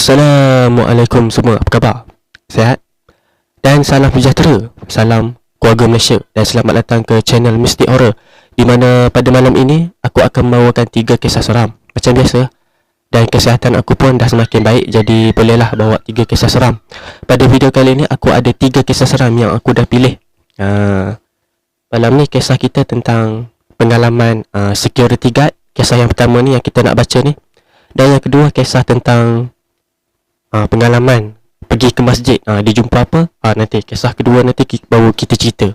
Assalamualaikum semua, apa khabar? Sihat? Dan salam sejahtera, salam keluarga Malaysia. Dan selamat datang ke channel Mystic Horror, di mana pada malam ini aku akan membawakan 3 kisah seram macam biasa. Dan kesihatan aku pun dah semakin baik, jadi bolehlah bawa 3 kisah seram. Pada video kali ini aku ada 3 kisah seram yang aku dah pilih. Malam ni kisah kita tentang pengalaman security guard. Kisah yang pertama ni yang kita nak baca ni. Dan yang kedua kisah tentang pengalaman pergi ke masjid. Dia jumpa apa? Nanti kisah kedua nanti baru kita cerita.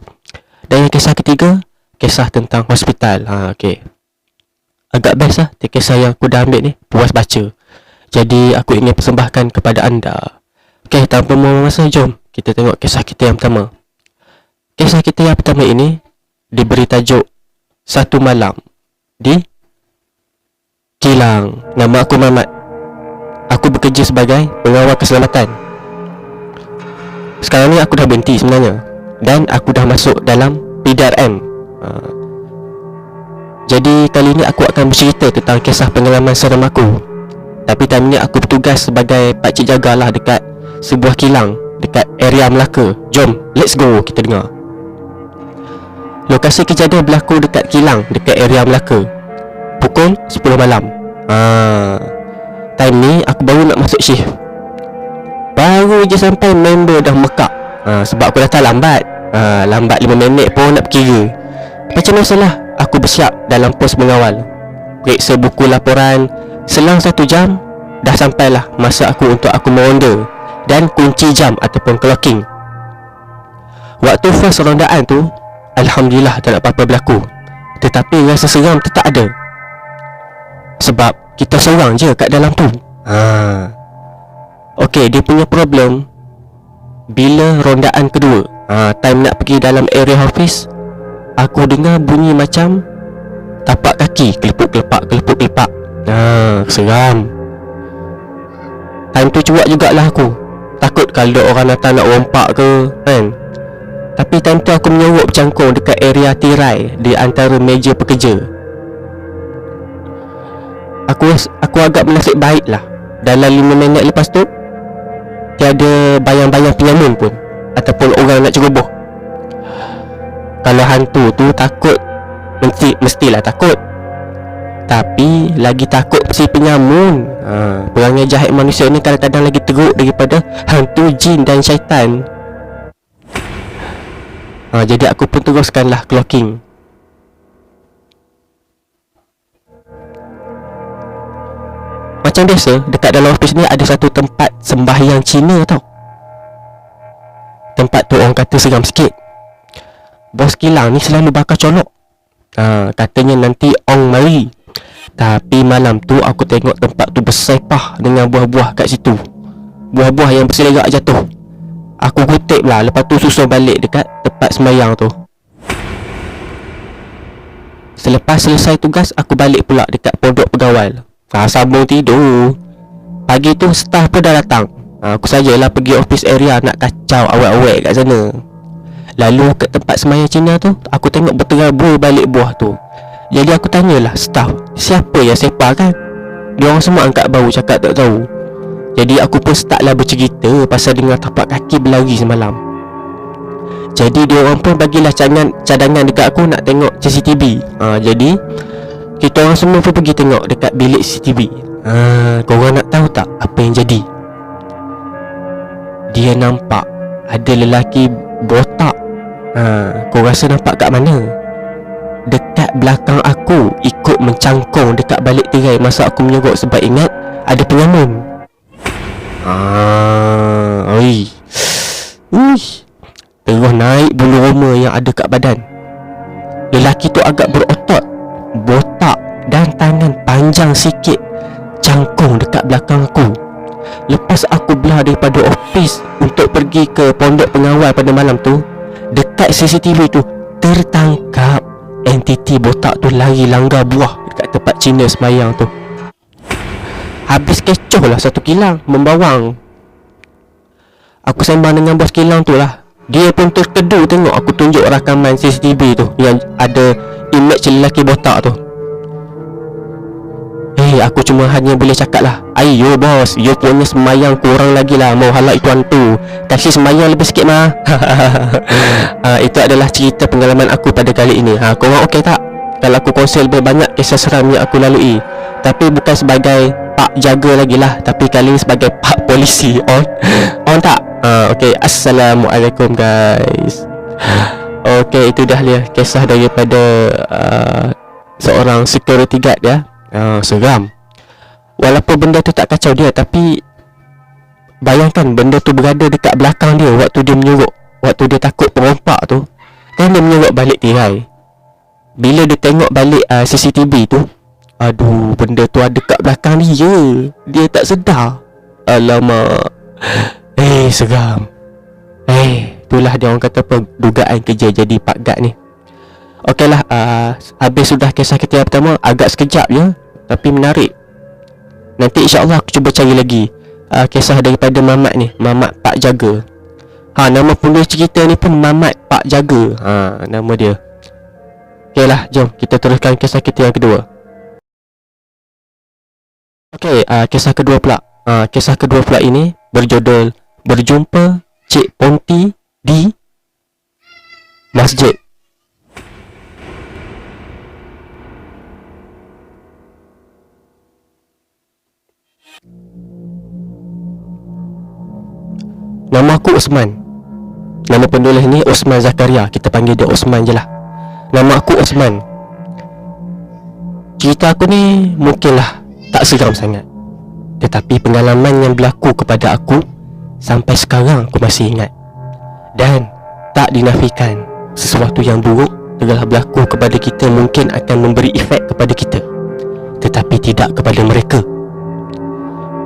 Dan yang kisah ketiga, kisah tentang hospital. Okay. Agak best lah kisah yang aku dah ambil ni, puas baca. Jadi aku ingin persembahkan kepada anda. Okay, tanpa membuang masa, jom kita tengok kisah kita yang pertama. Kisah kita yang pertama ini diberi tajuk Satu Malam di Kilang. Nama aku Mamat. Aku bekerja sebagai pengawal keselamatan. Sekarang ni aku dah berhenti sebenarnya, dan aku dah masuk dalam PDRM. Jadi kali ni aku akan bercerita tentang kisah pengalaman seram aku. Tapi time ni aku bertugas sebagai pakcik jagalah dekat sebuah kilang dekat area Melaka. Jom, let's go, kita dengar. Lokasi kejadian berlaku dekat kilang dekat area Melaka, pukul 10 malam. Time ni aku baru nak masuk shift. Baru je sampai member dah mekak. Sebab aku datang lambat. Lambat 5 minit pun nak berkira. Macam biasalah, aku bersiap dalam pos mengawal. Periksa buku laporan. Selang 1 jam dah sampailah masa aku untuk aku meronda dan kunci jam ataupun clocking. Waktu first rondaan tu, alhamdulillah tak ada apa-apa berlaku. Tetapi rasa seram tetap ada. Sebab kita seorang je kat dalam tu. Okey, dia punya problem bila rondaan kedua, time nak pergi dalam area office, aku dengar bunyi macam tapak kaki kelepuk-kelepak, kelepuk-kelepak. Seram. Time tu cuak jugalah aku. Takut kalau orang datang nak rompak ke kan. Tapi time tu aku menyorok bercangkung dekat area tirai di antara meja pekerja. Aku agak menasib baik lah. Dalam 5 minit lepas tu, tiada bayang-bayang penyamun pun ataupun orang nak ceroboh. Kalau hantu tu takut, mestilah takut. Tapi lagi takut si penyamun. Perangai jahat manusia ni kadang-kadang lagi teruk daripada hantu jin dan syaitan. Jadi aku pun teruskanlah clocking. Macam biasa, dekat dalam office ni ada satu tempat sembahyang Cina tau. Tempat tu orang kata seram sikit. Bos kilang ni selalu bakar colok. Katanya nanti ong mari. Tapi malam tu aku tengok tempat tu bersepah dengan buah-buah kat situ. Buah-buah yang berselerak jatuh. Aku kutip lah, lepas tu susun balik dekat tempat sembahyang tu. Selepas selesai tugas, aku balik pula dekat pondok pegawai. Sambung tidur. Pagi tu staff pun dah datang. Aku sajalah pergi office area nak kacau awet-awet kat sana. Lalu kat tempat sembahyang Cina tu, aku tengok berterabur balik buah tu. Jadi aku tanyalah staff, siapa yang separ kan? Diorang semua angkat bau cakap tak tahu. Jadi aku pun startlah bercerita pasal dengar tapak kaki berlari semalam. Jadi diorang pun bagilah cadangan dekat aku nak tengok CCTV. Jadi kita orang semua pun pergi tengok dekat bilik CCTV. Korang nak tahu tak apa yang jadi? Dia nampak ada lelaki botak. Kau rasa nampak kat mana? Dekat belakang aku, ikut mencangkung dekat balik tirai masa aku menyorok sebab ingat ada penyamun. Terus naik bulu roma yang ada kat badan. Lelaki tu agak berotot, botak dan tangan panjang sikit, cangkung dekat belakang aku. Lepas aku belah daripada office untuk pergi ke pondok pengawal pada malam tu, dekat CCTV tu tertangkap entiti botak tu lari langgar buah dekat tempat Cina sembayang tu. Habis kecoh lah satu kilang membawang. Aku sembang dengan bos kilang tu lah. Dia pun terkedu tengok aku tunjuk rakaman CCTV tu yang ada image lelaki botak tu. aku cuma hanya boleh cakap lah, ayo bos, you punya semayang kurang lagi lah, mau halak itu hantu, kasih semayang lebih sikit mah. Itu adalah cerita pengalaman aku pada kali ini. Korang okey tak kalau aku kongsi lebih banyak kisah seram yang aku lalui? Tapi bukan sebagai pak jaga lagi lah, tapi kali ini sebagai pak polisi. On tak? Okey, assalamualaikum guys. Okey, itu dah dia kisah daripada seorang security guard ya. Seram. Walaupun benda tu tak kacau dia, tapi bayangkan benda tu berada dekat belakang dia waktu dia menyuruk, waktu dia takut perompak tu. Kan dia menyuruk balik tirai. Bila dia tengok balik CCTV tu, aduh, benda tu ada kat belakang dia. Dia tak sedar. Alamak. Seram. Itulah dia orang kata apa, dugaan kerja jadi Pak Gad ni. Okeylah, habis sudah kisah kita yang pertama. Agak sekejap je, tapi menarik. Nanti insyaAllah aku cuba cari lagi kisah daripada Mamat ni, Mamat Pak Jaga. Nama penulis cerita ni pun Mamat Pak Jaga. Nama dia. Okeylah, jom kita teruskan kisah kita yang kedua. Okey, kisah kedua pula. Kisah kedua pula ini berjudul Berjumpa Cik Ponti di Masjid. Nama aku Osman. Nama penulis ni Osman Zakaria. Kita panggil dia Osman je lah. Nama aku Osman. Cerita aku ni mungkinlah tak seram sangat, tetapi pengalaman yang berlaku kepada aku sampai sekarang aku masih ingat. Dan tak dinafikan sesuatu yang buruk telah berlaku kepada kita mungkin akan memberi efek kepada kita, tetapi tidak kepada mereka.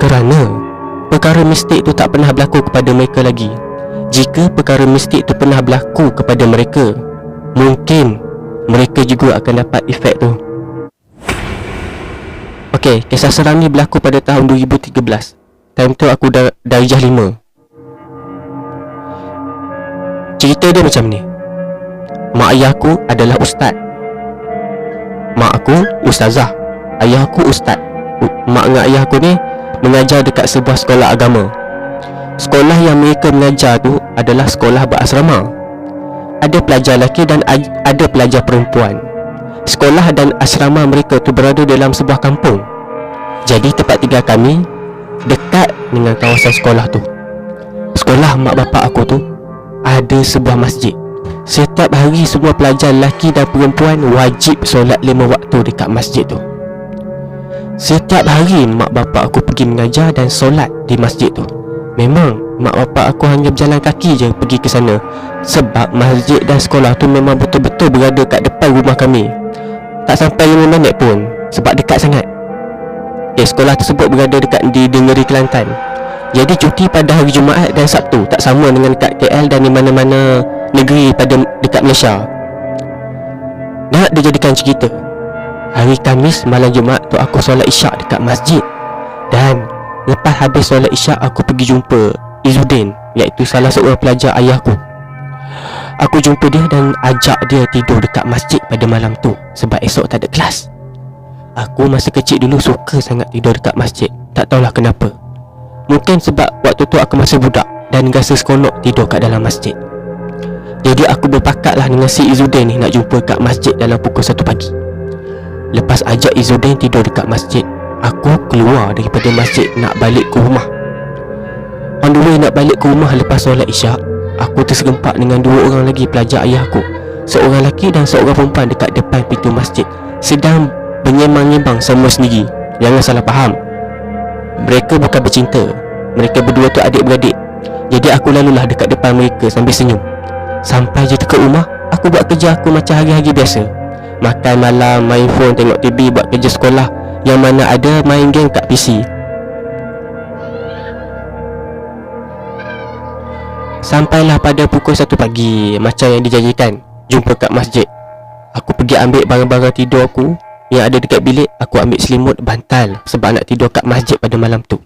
Kerana perkara mistik tu tak pernah berlaku kepada mereka lagi. Jika perkara mistik tu pernah berlaku kepada mereka, mungkin mereka juga akan dapat efek tu. Okey, kisah seram ni berlaku pada tahun 2013. Time tu aku darjah 5. Cerita dia macam ni. Mak ayah aku adalah ustaz. Mak aku ustazah, ayah aku ustaz. Mak dengan ayah aku ni mengajar dekat sebuah sekolah agama. Sekolah yang mereka mengajar tu adalah sekolah berasrama. Ada pelajar lelaki dan ada pelajar perempuan. Sekolah dan asrama mereka tu berada dalam sebuah kampung. Jadi tempat tinggal kami dekat dengan kawasan sekolah tu. Sekolah mak bapak aku tu ada sebuah masjid. Setiap hari semua pelajar lelaki dan perempuan wajib solat 5 waktu dekat masjid tu. Setiap hari mak bapak aku pergi mengajar dan solat di masjid tu. Memang mak bapak aku hanya berjalan kaki je pergi ke sana, sebab masjid dan sekolah tu memang betul-betul berada kat depan rumah kami. Tak sampai 5 minit pun, sebab dekat sangat. Sekolah tersebut berada dekat di Negeri Kelantan. Jadi cuti pada hari Jumaat dan Sabtu tak sama dengan dekat KL dan di mana-mana negeri dekat Malaysia. Nak dijadikan cerita, hari Khamis malam Jumaat tu aku solat isyak dekat masjid. Dan lepas habis solat isyak aku pergi jumpa Izzuddin, iaitu salah seorang pelajar ayahku. Aku jumpa dia dan ajak dia tidur dekat masjid pada malam tu, sebab esok tak ada kelas. Aku masa kecil dulu suka sangat tidur dekat masjid. Tak tahulah kenapa. Mungkin sebab waktu tu aku masih budak dan rasa seronok tidur kat dalam masjid. Jadi aku berpakatlah dengan si Izzuddin ni nak jumpa kat masjid dalam pukul 1 pagi. Lepas ajak Izzuddin tidur dekat masjid, aku keluar daripada masjid nak balik ke rumah. On the way nak balik ke rumah lepas solat isyak, aku terserempak dengan 2 orang lagi pelajar ayahku. Seorang lelaki dan seorang perempuan dekat depan pintu masjid, sedang benyembang-nyembang sama sendiri. Jangan salah faham, mereka bukan bercinta. Mereka berdua tu adik-beradik. Jadi aku lalulah dekat depan mereka sambil senyum. Sampai je dekat rumah, aku buat kerja aku macam hari-hari biasa. Makan malam, main phone, tengok TV, buat kerja sekolah, yang mana ada main game kat PC. Sampailah pada pukul 1 pagi, macam yang dijanjikan, jumpa kat masjid. Aku pergi ambil barang-barang tidur aku yang ada dekat bilik. Aku ambil selimut, bantal, sebab nak tidur kat masjid pada malam tu.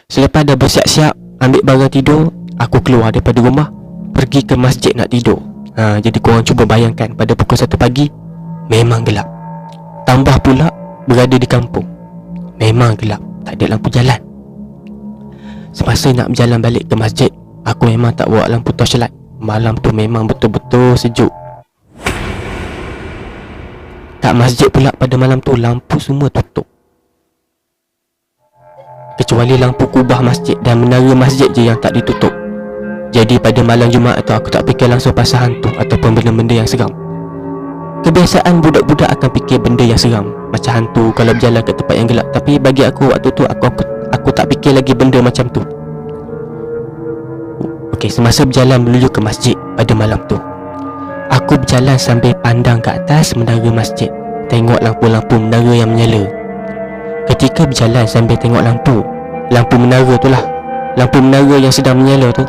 Selepas dah bersiap-siap ambil barang tidur, aku keluar daripada rumah, pergi ke masjid nak tidur. Jadi korang cuba bayangkan, pada pukul 1 pagi memang gelap. Tambah pula berada di kampung. Memang gelap, tak ada lampu jalan. Semasa nak berjalan balik ke masjid, aku memang tak bawa lampu torchlight. Malam tu memang betul-betul sejuk. Kat masjid pula pada malam tu lampu semua tutup, kecuali lampu kubah masjid dan menara masjid je yang tak ditutup. Jadi pada malam Jumaat tu aku tak fikir langsung pasal hantu ataupun benda-benda yang seram. Kebiasaan budak-budak akan fikir benda yang seram, macam hantu kalau berjalan ke tempat yang gelap. Tapi bagi aku waktu tu aku tak fikir lagi benda macam tu. Okey, semasa berjalan menuju ke masjid pada malam tu, aku berjalan sambil pandang ke atas menara masjid, tengok lampu-lampu menara yang menyala. Ketika berjalan sambil tengok lampu menara tu lah, lampu menara yang sedang menyala tu,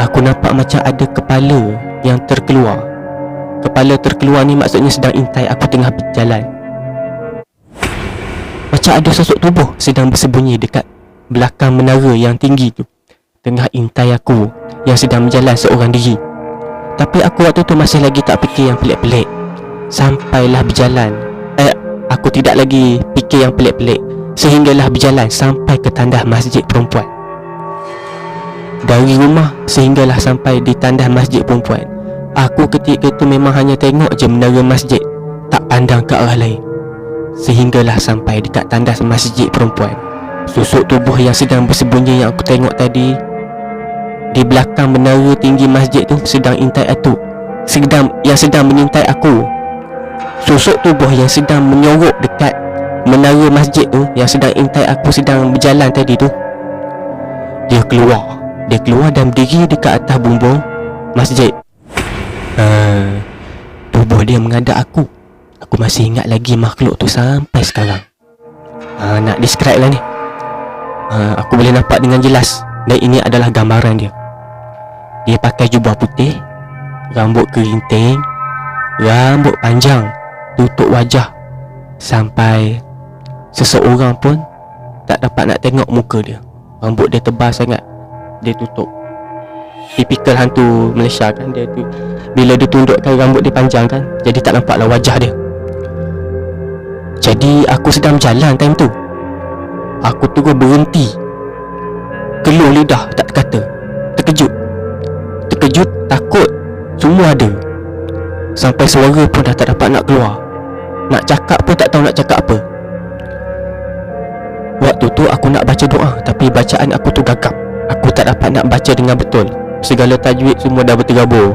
aku nampak macam ada kepala yang terkeluar. Kepala terkeluar ni maksudnya sedang intai aku tengah berjalan. Macam ada sosok tubuh sedang bersembunyi dekat belakang menara yang tinggi tu, tengah intai aku yang sedang berjalan seorang diri. Tapi aku waktu tu masih lagi tak fikir yang pelik-pelik. Sampailah berjalan, aku tidak lagi fikir yang pelik-pelik, sehinggalah berjalan sampai ke tandas masjid perempuan. Dari rumah sehinggalah sampai di tandas masjid perempuan, aku ketika itu memang hanya tengok je menara masjid, tak pandang ke arah lain. Sehinggalah sampai dekat tandas masjid perempuan, sosok tubuh yang sedang bersembunyi yang aku tengok tadi di belakang menara tinggi masjid tu sedang intai aku, sedang menyintai aku. Sosok tubuh yang sedang menyorok dekat menara masjid tu, yang sedang intai aku sedang berjalan tadi tu, dia keluar dan berdiri dekat atas bumbung masjid. Tubuh dia menghadap aku. Aku masih ingat lagi makhluk tu sampai sekarang. Nak describe lah ni. Aku boleh nampak dengan jelas, dan ini adalah gambaran dia. Dia pakai jubah putih, rambut kerinting, rambut panjang, tutup wajah, sampai seseorang pun tak dapat nak tengok muka dia. Rambut dia tebal sangat, dia tutup. Tipikal hantu Malaysia kan, dia tu bila dia tundukkan rambut dia panjang kan, jadi tak nampaklah wajah dia. Jadi aku sedang berjalan time tu, aku terus berhenti, keluh lidah tak terkata. Terkejut, takut, semua ada. Sampai suara pun dah tak dapat nak keluar, nak cakap pun tak tahu nak cakap apa. Waktu tu aku nak baca doa, tapi bacaan aku tu gagap. Aku tak dapat nak baca dengan betul, segala tajwid semua dah berterabur.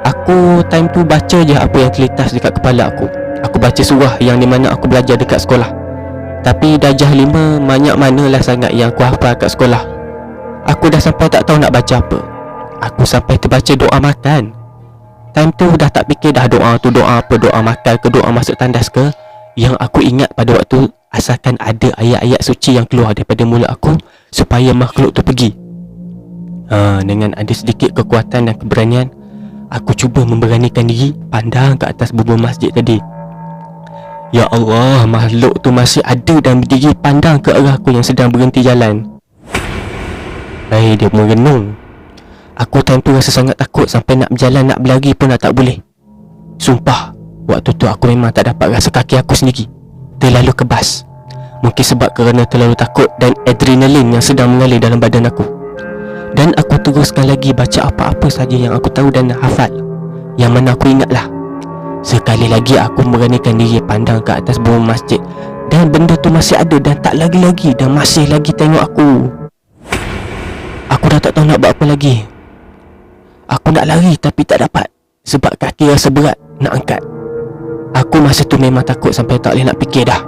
Aku time tu baca je apa yang terlintas dekat kepala aku. Aku baca surah yang dimana aku belajar dekat sekolah. Tapi darjah 5 banyak manalah sangat yang aku hafal kat sekolah. Aku dah sampai tak tahu nak baca apa. Aku sampai terbaca doa makan. Time tu dah tak fikir dah doa tu doa apa, doa makan ke doa masuk tandas ke. Yang aku ingat pada waktu, asalkan ada ayat-ayat suci yang keluar daripada mulut aku supaya makhluk tu pergi. Dengan ada sedikit kekuatan dan keberanian, aku cuba memberanikan diri pandang ke atas bumbung masjid tadi. Ya Allah, makhluk tu masih ada dan berdiri pandang ke arah aku yang sedang berhenti jalan. Dia merenung. Aku time tu rasa sangat takut, sampai nak berjalan, nak berlari pun dah tak boleh. Sumpah, waktu tu aku memang tak dapat rasa kaki aku sendiri, terlalu kebas. Mungkin sebab kerana terlalu takut dan adrenalin yang sedang mengalir dalam badan aku. Dan aku teruskan lagi baca apa-apa saja yang aku tahu dan hafal, yang mana aku ingatlah. Sekali lagi aku memberanikan diri pandang ke atas bumbung masjid, dan benda tu masih ada dan tak lagi-lagi, dan masih lagi tengok aku. Aku dah tak tahu nak buat apa lagi. Aku nak lari tapi tak dapat, sebab kaki rasa berat nak angkat. Aku masa tu memang takut sampai tak boleh nak fikir dah.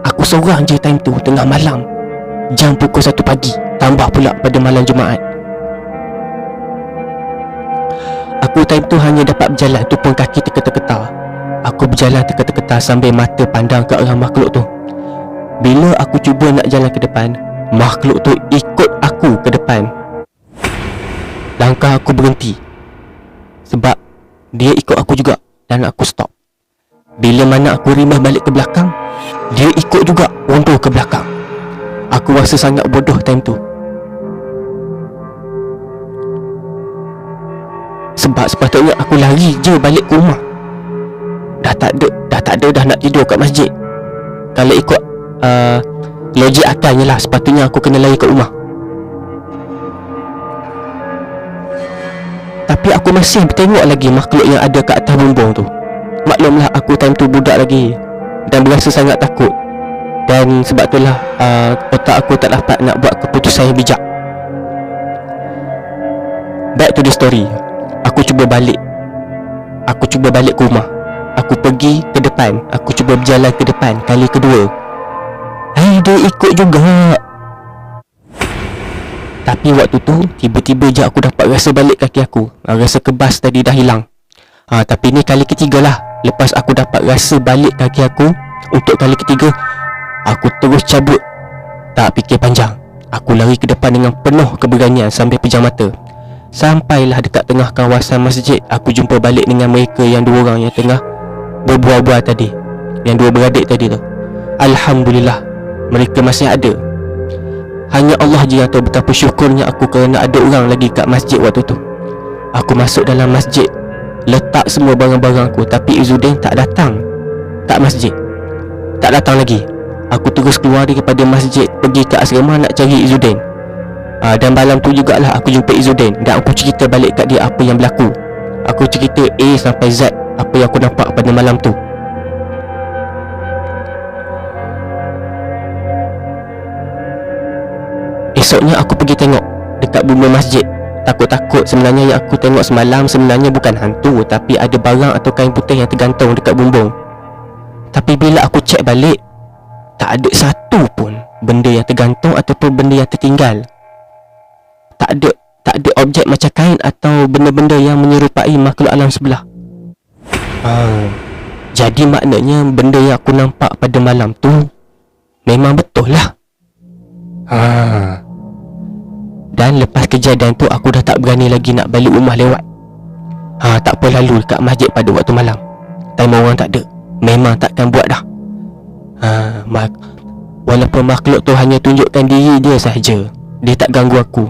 Aku seorang je time tu, tengah malam, jam pukul 1 pagi, tambah pula pada malam Jumaat. Aku time tu hanya dapat berjalan tu pun kaki terketar-ketar. Aku berjalan terketar-ketar sambil mata pandang ke arah makhluk tu. Bila aku cuba nak jalan ke depan, makhluk tu ikut aku ke depan. Langkah aku berhenti sebab dia ikut aku juga, dan aku stop. Bila mana aku rimah balik ke belakang, dia ikut juga undur ke belakang. Aku rasa sangat bodoh time tu, sebab sepatutnya aku lari je balik ke rumah. dah nak tidur kat masjid. Kalau ikut logik akalnya lah, sepatutnya aku kena lari kat rumah. Tapi aku masih tengok lagi makhluk yang ada kat atas bumbung tu. Maklumlah aku time tu budak lagi dan berasa sangat takut. Dan sebab itulah otak aku tak dapat nak buat keputusan yang bijak. Back to the story. Aku cuba balik ke rumah. Aku pergi ke depan. Aku cuba berjalan ke depan kali kedua. Dia ikut juga. Tapi waktu tu tiba-tiba je aku dapat rasa balik kaki aku. Rasa kebas tadi dah hilang. Tapi ni kali ketiga lah. Lepas aku dapat rasa balik kaki aku, untuk kali ketiga aku terus cabut. Tak fikir panjang, aku lari ke depan dengan penuh keberanian sambil pejam mata. Sampailah dekat tengah kawasan masjid, aku jumpa balik dengan mereka yang dua orang yang tengah berbual-bual tadi, yang dua beradik tadi tu. Alhamdulillah, mereka masih ada. Hanya Allah je yang tahu betapa syukurnya aku kerana ada orang lagi kat masjid waktu tu. Aku masuk dalam masjid, letak semua barang-barang aku, tapi Izzuddin tak datang kat masjid. Tak datang lagi. Aku terus keluar daripada masjid, pergi ke asrama nak cari Izzuddin. Dan malam tu jugalah aku jumpa Izzuddin dan aku cerita balik kat dia apa yang berlaku. Aku cerita A sampai Z apa yang aku nampak pada malam tu. Esoknya aku pergi tengok dekat bumbung masjid. Takut-takut sebenarnya yang aku tengok semalam sebenarnya bukan hantu, tapi ada barang atau kain putih yang tergantung dekat bumbung. Tapi bila aku cek balik, tak ada satu pun benda yang tergantung ataupun benda yang tertinggal. Tak ada objek macam kain atau benda-benda yang menyerupai makhluk alam sebelah. Jadi maknanya benda yang aku nampak pada malam tu memang betul lah. Dan lepas kejadian tu aku dah tak berani lagi nak balik rumah lewat. Tak apa lalu dekat masjid pada waktu malam. Time orang tak ada, memang takkan buat dah. Walaupun makhluk tu hanya tunjukkan diri dia sahaja, dia tak ganggu aku.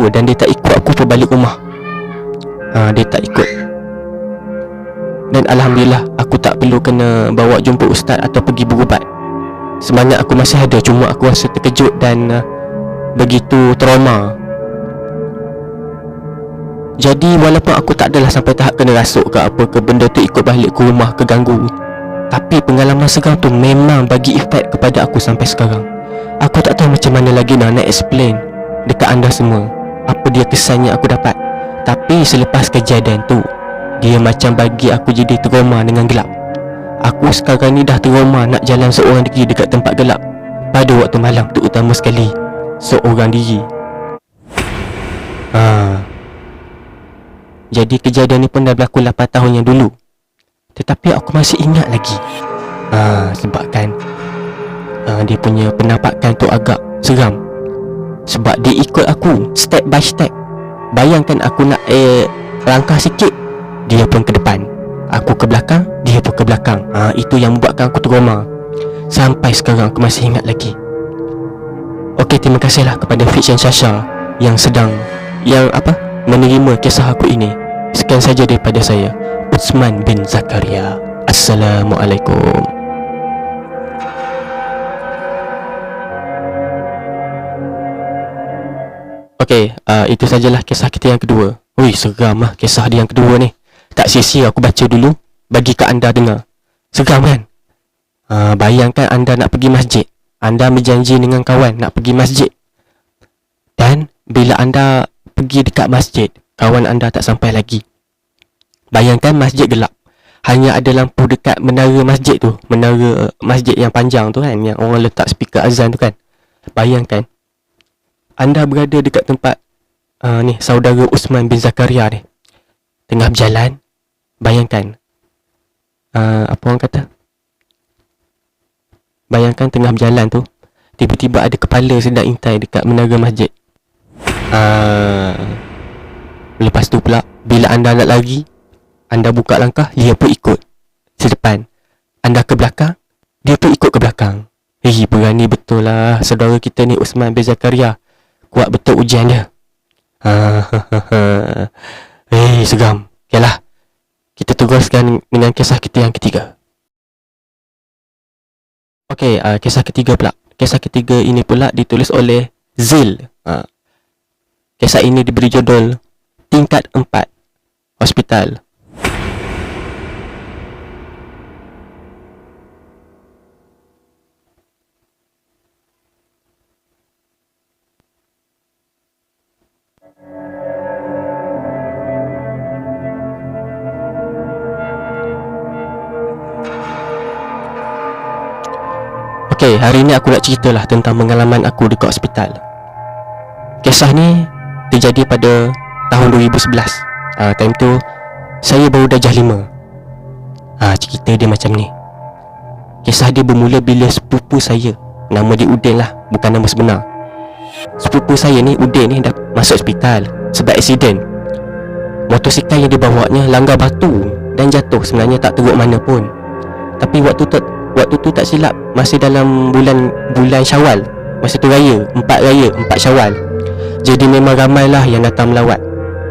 Dan dia tak ikut aku pun balik rumah. Dia tak ikut. Dan Alhamdulillah aku tak perlu kena bawa jumpa ustaz atau pergi berubat. Semangat aku masih ada, cuma aku rasa terkejut dan begitu trauma. Jadi walaupun aku tak adalah sampai tahap kena rasuk ke apa ke, benda tu ikut balik ke rumah ke ganggu, tapi pengalaman sekarang tu memang bagi efek kepada aku sampai sekarang. Aku tak tahu macam mana lagi nak explain dekat anda semua apa dia kesan yang aku dapat. Tapi selepas kejadian tu, dia macam bagi aku jadi trauma dengan gelap. Aku sekarang ni dah trauma nak jalan seorang diri dekat tempat gelap pada waktu malam tu, utama sekali seorang diri. Jadi kejadian ni pun dah berlaku 8 tahun yang dulu, tetapi aku masih ingat lagi. Sebabkan dia punya penampakan tu agak seram. Sebab dia ikut aku step by step. Bayangkan aku nak langkah sikit, dia pun ke depan. Aku ke belakang, dia pun ke belakang. Itu yang membuatkan aku trauma. Sampai sekarang aku masih ingat lagi. Okey, terima kasihlah kepada Fiction Shasha yang sedang menerima kisah aku ini. Sekian saja daripada saya, Utsman bin Zakaria. Assalamualaikum. Okey, itu sajalah kisah kita yang kedua. Ui, seram lah kisah dia yang kedua ni. Tak sia-sia aku baca dulu, bagi kat anda dengar. Seram kan? Bayangkan anda nak pergi masjid. Anda berjanji dengan kawan nak pergi masjid. Dan bila anda pergi dekat masjid, kawan anda tak sampai lagi. Bayangkan masjid gelap. Hanya ada lampu dekat menara masjid tu. Menara masjid yang panjang tu kan, yang orang letak speaker azan tu kan. Bayangkan anda berada dekat tempat ni saudara Utsman bin Zakaria ni, tengah berjalan. Bayangkan apa orang kata, bayangkan tengah berjalan tu, tiba-tiba ada kepala sedang intai dekat menara masjid. Lepas tu pula, bila anda nak lari, anda buka langkah, dia pun ikut sedepan. Anda ke belakang, dia pun ikut ke belakang. Berani betul lah saudara kita ni Utsman bin Zakaria. Kuat betul ujian dia. Seram. Yalah, kita teruskan dengan kisah kita yang ketiga. Okey, kisah ketiga pula. Kisah ketiga ini pula ditulis oleh Zil. Kisah ini diberi judul Tingkat 4 Hospital. Okey, hari ni aku nak ceritalah tentang pengalaman aku dekat hospital. Kisah ni terjadi pada tahun 2011. Time tu saya baru darjah 5. Cerita dia macam ni. Kisah dia bermula bila sepupu saya, nama dia Udin lah, bukan nama sebenar. Sepupu saya ni, Udin ni, dah masuk hospital sebab aksiden. Motosikal yang dibawanya langgar batu dan jatuh, sebenarnya tak teruk mana pun. Tapi waktu tu tak silap masih dalam bulan Syawal. Masa tu raya 4 Syawal. Jadi memang ramailah yang datang melawat.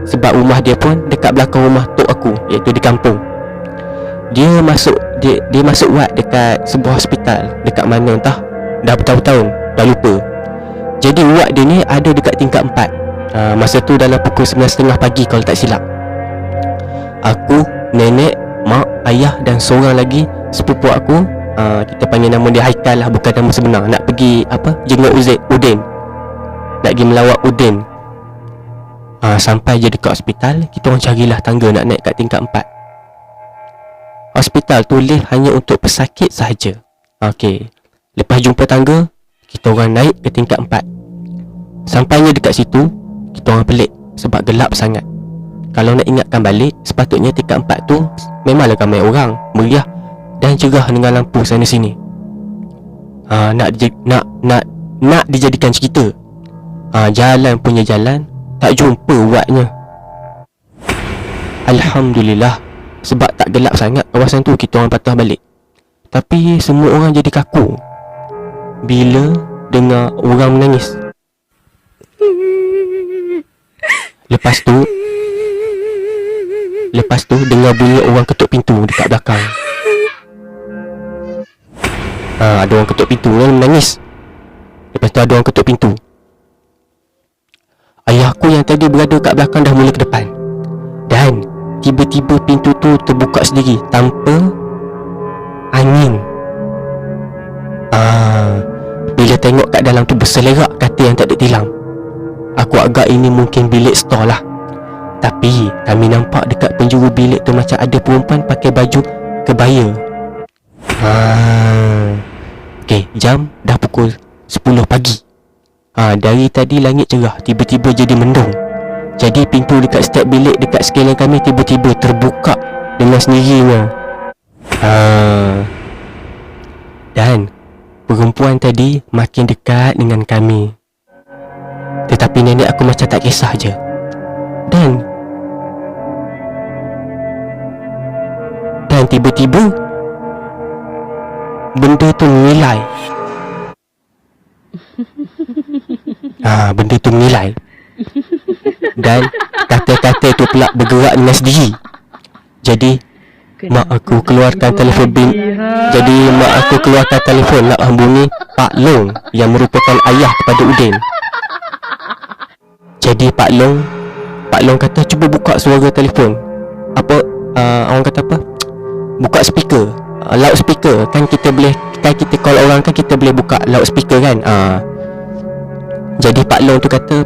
Sebab rumah dia pun dekat belakang rumah tok aku, iaitu di kampung. Dia masuk ward dekat sebuah hospital. Dekat mana entah, dah bertahun-tahun, dah lupa. Jadi ward dia ni ada dekat tingkat 4. Masa tu dalam pukul 9.30 pagi kalau tak silap. Aku, nenek, mak, ayah dan seorang lagi sepupu aku, kita panggil nama dia Haikal lah, bukan nama sebenar. Nak pergi jenguk Udin. Nak pergi melawat Udin. Sampai je dekat hospital, kita orang carilah tangga nak naik kat tingkat 4. Hospital tu lift hanya untuk pesakit sahaja. Okey, lepas jumpa tangga, kita orang naik ke tingkat 4. Sampainya dekat situ, kita orang pelik sebab gelap sangat. Kalau nak ingatkan balik, sepatutnya tingkat 4 tu memanglah ramai orang, meriah dan cerah dengan lampu sana sini. Nak dijadikan cerita. Jalan punya jalan, tak jumpa wardnya. Alhamdulillah, sebab tak gelap sangat kawasan tu, kita orang patah balik. Tapi semua orang jadi kaku bila dengar orang menangis. Lepas tu dengar bunyi orang ketuk pintu dekat belakang. Ada orang ketuk pintu kan, menangis. Lepas tu ada orang ketuk pintu. Ayahku yang tadi berada kat belakang dah mula ke depan. Dan tiba-tiba pintu tu terbuka sendiri tanpa angin. Bila tengok kat dalam tu berselerak kata yang tak ada tilang. Aku agak ini mungkin bilik store lah. Tapi kami nampak dekat penjuru bilik tu macam ada perempuan pakai baju kebaya. Okey, jam dah pukul 10 pagi. Dari tadi langit cerah, tiba-tiba jadi mendung. Jadi pintu dekat setiap bilik dekat sekeliling kami tiba-tiba terbuka dengan sendirinya. Dan perempuan tadi makin dekat dengan kami. Tetapi nenek aku macam tak kisah je. Dan tiba-tiba benda tu mengilai. Benda tu mengilai. Dan kata-kata tu pula bergerak dengan sendiri. Jadi mak aku keluarkan telefon nak hubungi Pak Long yang merupakan ayah kepada Udin. Jadi Pak Long kata cuba buka suara telefon. Orang kata apa? Buka speaker, loudspeaker. Kan kita call orang kan kita boleh buka loudspeaker kan. Jadi Pak Long kata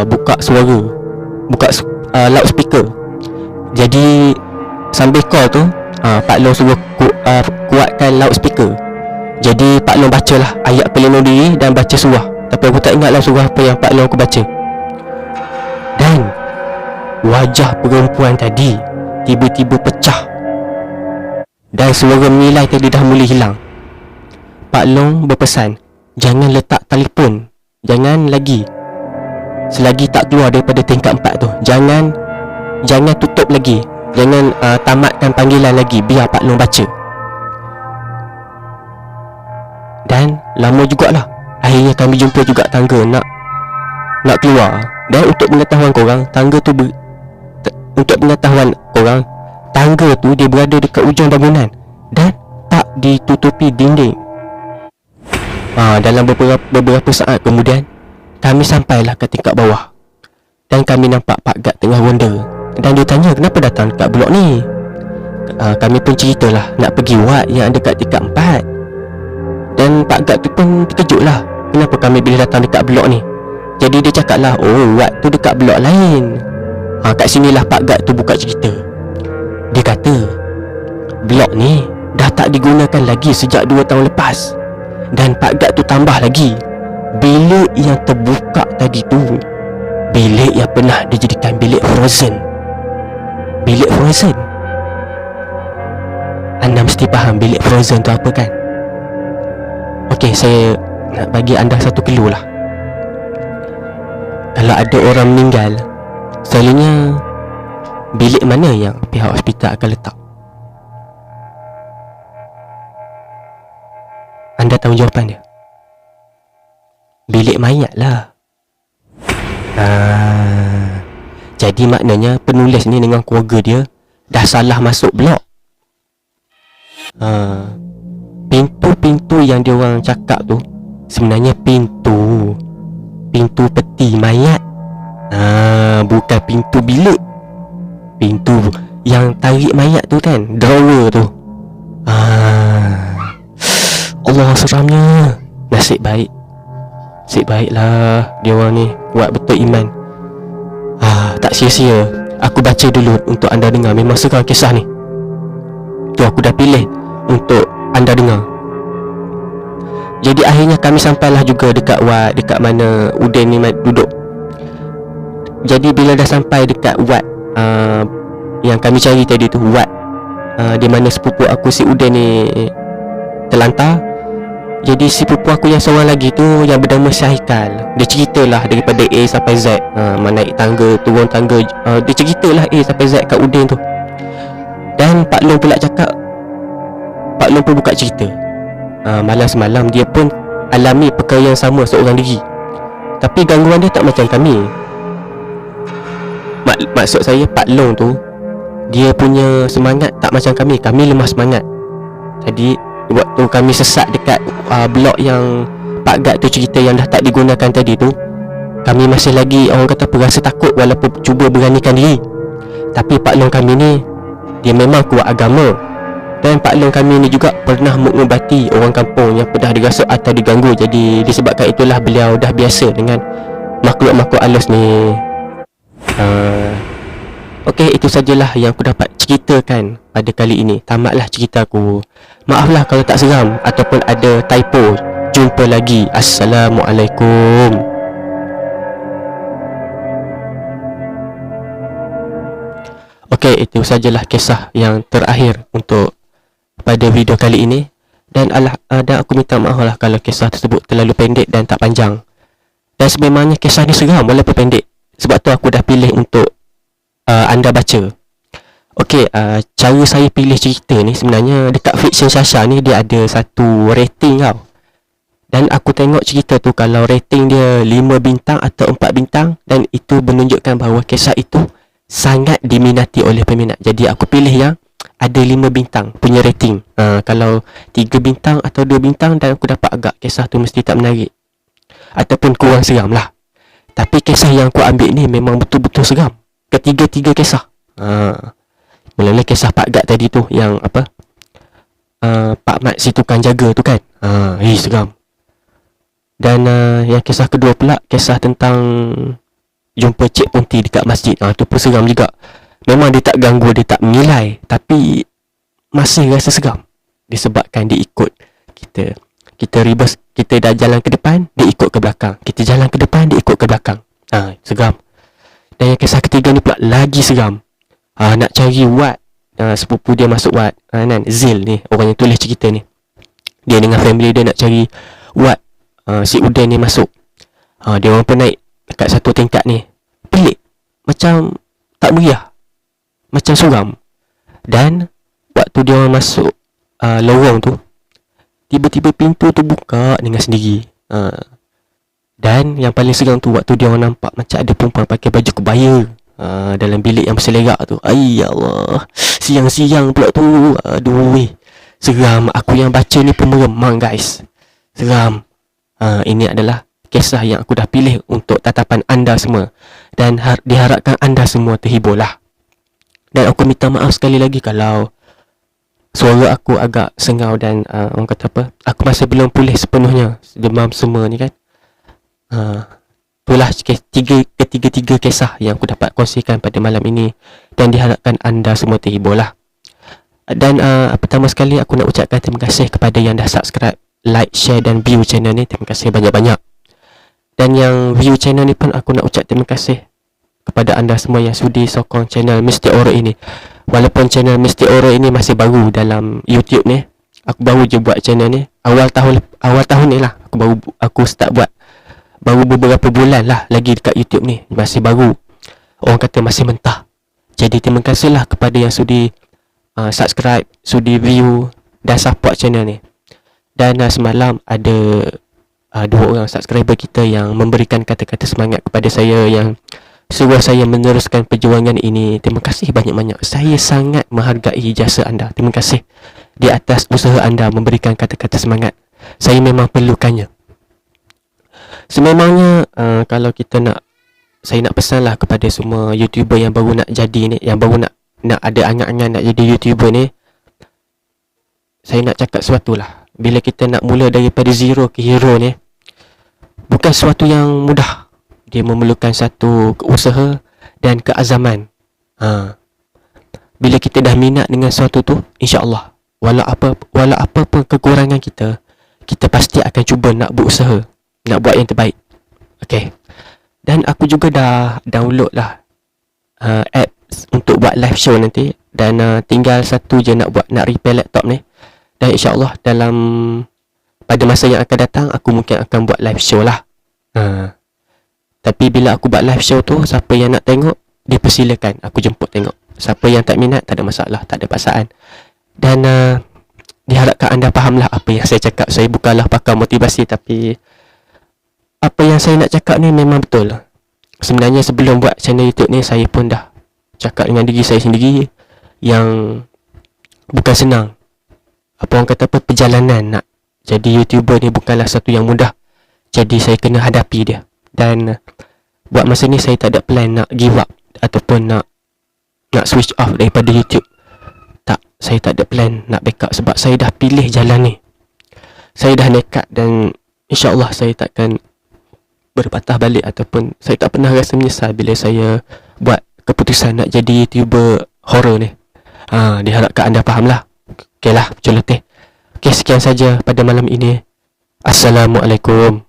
buka suara, buka loudspeaker. Jadi sambil call tu Pak Long suruh kuatkan loudspeaker. Jadi Pak Long bacalah ayat pelindung diri dan baca surah. Tapi aku tak ingatlah surah apa yang Pak Long aku baca. Dan wajah perempuan tadi tiba-tiba pecah. Dan suara mengilai tadi dah mula hilang. Pak Long berpesan, jangan letak telefon, jangan lagi. Selagi tak keluar daripada tingkat 4 tu, jangan tutup lagi. Jangan tamatkan panggilan lagi, biar Pak Long baca. Dan lama jugalah, akhirnya kami jumpa juga tangga nak keluar. Dan untuk pengetahuan korang, Tangga tu dia berada dekat ujung bangunan dan tak ditutupi dinding. Dalam beberapa saat kemudian, kami sampailah ke tingkat bawah. Dan kami nampak Pak Gad tengah ronda. Dan dia tanya kenapa datang dekat blok ni. Kami pun ceritalah nak pergi wad yang dekat tingkat 4. Dan Pak Gad tu pun terkejut lah kenapa kami boleh datang dekat blok ni. Jadi dia cakap lah, oh wad tu dekat blok lain. Kat sinilah Pak Gad tu buka cerita. Dia kata blok ni dah tak digunakan lagi sejak 2 tahun lepas. Dan Pak Gad tu tambah lagi, bilik yang terbuka tadi tu, bilik yang pernah dijadikan bilik frozen. Bilik frozen, anda mesti faham bilik frozen tu apa kan? Okey, saya nak bagi anda satu clue lah. Kalau ada orang meninggal, selalunya bilik mana yang pihak hospital akan letak? Anda tahu jawapan dia? Bilik mayat lah. Jadi maknanya penulis ni dengan keluarga dia dah salah masuk blok. Pintu-pintu yang dia orang cakap tu sebenarnya pintu peti mayat. Bukan pintu bilik. Pintu yang tarik mayat tu kan, drawer tu. Allah, seramnya. Nasib baiklah dia orang ni kuat betul iman. Tak sia-sia aku baca dulu untuk anda dengar. Memang seram kisah ni. Tu aku dah pilih untuk anda dengar. Jadi akhirnya kami sampailah juga dekat wad, dekat mana Uden ni duduk. Jadi bila dah sampai dekat wad yang kami cari tadi tu, wad di mana sepupu aku si Uden ni terlantar. Jadi si sepupu aku yang seorang lagi tu yang bernama Syahikal, dia ceritalah daripada A sampai Z, naik tangga, turun tangga, dia ceritalah A sampai Z kat Udin tu. Dan Pak Long pula cakap, Pak Long pun buka cerita, malam semalam dia pun alami perkara yang sama seorang diri. Tapi gangguan dia tak macam kami. Maksud saya Pak Long tu, dia punya semangat tak macam kami. Kami lemah semangat. Jadi waktu kami sesat dekat blok yang Pak Gad tu cerita yang dah tak digunakan tadi tu, kami masih lagi orang kata rasa takut walaupun cuba beranikan diri. Tapi Pak Long kami ni, dia memang kuat agama. Dan Pak Long kami ni juga pernah mengubati orang kampung yang pernah dirasa atau diganggu. Jadi disebabkan itulah beliau dah biasa dengan makhluk-makhluk halus ni. Okey, itu sajalah yang aku dapat ceritakan pada kali ini. Tamatlah cerita aku. Maaflah kalau tak seram ataupun ada typo. Jumpa lagi. Assalamualaikum. Okey, itu sajalah kisah yang terakhir untuk pada video kali ini. Dan aku minta maaf lah kalau kisah tersebut terlalu pendek dan tak panjang. Dan sebenarnya kisah ni seram walaupun pendek. Sebab tu aku dah pilih untuk anda baca. Okey, cara saya pilih cerita ni sebenarnya dekat Fiction Shasha ni dia ada satu rating tau. Dan aku tengok cerita tu kalau rating dia 5 bintang atau 4 bintang, dan itu menunjukkan bahawa kisah itu sangat diminati oleh peminat. Jadi aku pilih yang ada 5 bintang punya rating. Kalau 3 bintang atau 2 bintang, dan aku dapat agak kisah tu mesti tak menarik ataupun kurang seram lah. Tapi kisah yang aku ambil ni memang betul-betul seram. Ketiga-tiga kisah. Mula-mula kisah Pak Gad tadi tu, yang apa, Pak Mat si tukang jaga tu kan. Seram. Dan yang kisah kedua pula, kisah tentang jumpa Cik Ponti dekat masjid. Tu pun seram juga. Memang dia tak ganggu, dia tak menilai, tapi masih rasa seram. Disebabkan dia ikut kita. Kita reverse, kita dah jalan ke depan, dia ikut ke belakang. Kita jalan ke depan, dia ikut ke belakang. Seram. Dan yang kisah ketiga ni pula lagi seram. Nak cari wad, sepupu dia masuk wad, Zil ni, orang yang tulis cerita ni. Dia dengan family dia nak cari wad, si Udan ni masuk. Dia orang pun naik dekat satu tingkat ni. Pelik, macam tak meriah, macam suram. Dan waktu dia orang masuk lorong tu, tiba-tiba pintu tu buka dengan sendiri. Dan yang paling seram tu waktu dia orang nampak macam ada perempuan pakai baju kebaya. dalam bilik yang berselerak tu. Ay Allah, siang-siang pula tu. Aduh weh, seram. Aku yang baca ni pun meremang guys. Seram. Ini adalah kisah yang aku dah pilih untuk tatapan anda semua, dan diharapkan anda semua terhibur lah. Dan aku minta maaf sekali lagi kalau suara aku agak sengau dan orang kata apa, aku masih belum pulih sepenuhnya demam semua ni kan. Itulah ketiga kisah yang aku dapat kongsikan pada malam ini, dan diharapkan anda semua terhibur lah. Dan pertama sekali aku nak ucapkan terima kasih kepada yang dah subscribe, like, share dan view channel ni. Terima kasih banyak-banyak. Dan yang view channel ni pun aku nak ucap terima kasih kepada anda semua yang sudi sokong channel Mistik Horror ini. Walaupun channel Mistik Horror ini masih baru dalam YouTube ni, aku baru je buat channel ni awal tahun ni lah. Aku start buat baru beberapa bulan lah lagi dekat YouTube ni, masih baru. Orang kata masih mentah. Jadi terima kasihlah kepada yang sudi subscribe, sudi view dan support channel ni. Dan semalam ada 2 orang subscriber kita yang memberikan kata-kata semangat kepada saya, yang suruh saya meneruskan perjuangan ini. Terima kasih banyak-banyak. Saya sangat menghargai jasa anda. Terima kasih di atas usaha anda memberikan kata-kata semangat. Saya memang perlukannya. Sememangnya kalau kita saya nak pesanlah kepada semua YouTuber yang baru nak jadi ni, yang baru nak ada angan-angan nak jadi YouTuber ni. Saya nak cakap sesuatu lah. Bila kita nak mula daripada zero ke hero ni, bukan sesuatu yang mudah. Dia memerlukan satu usaha dan keazaman. Bila kita dah minat dengan sesuatu tu, insya-Allah, walau apa pun kekurangan kita pasti akan cuba nak berusaha, nak buat yang terbaik. Okay. Dan aku juga dah download lah apps untuk buat live show nanti. Dan tinggal satu je nak repair laptop ni. Dan insya-Allah pada masa yang akan datang, aku mungkin akan buat live show lah. Tapi bila aku buat live show tu, siapa yang nak tengok, dipersilakan aku jemput tengok. Siapa yang tak minat, tak ada masalah, tak ada paksaan. Dan diharapkan anda fahamlah apa yang saya cakap. Saya bukanlah pakar motivasi, tapi apa yang saya nak cakap ni memang betul. Sebenarnya sebelum buat channel YouTube ni, saya pun dah cakap dengan diri saya sendiri yang bukan senang. Apa orang kata apa, perjalanan nak jadi YouTuber ni bukanlah satu yang mudah. Jadi saya kena hadapi dia. Dan buat masa ni saya tak ada plan nak give up ataupun nak switch off daripada YouTube. Tak, saya tak ada plan nak backup sebab saya dah pilih jalan ni. Saya dah nekat dan insya-Allah saya takkan berpatah balik ataupun saya tak pernah rasa menyesal bila saya buat keputusan nak jadi YouTuber horror ni. Diharapkan anda fahamlah. Okeylah, celoteh. Okey, sekian saja pada malam ini. Assalamualaikum.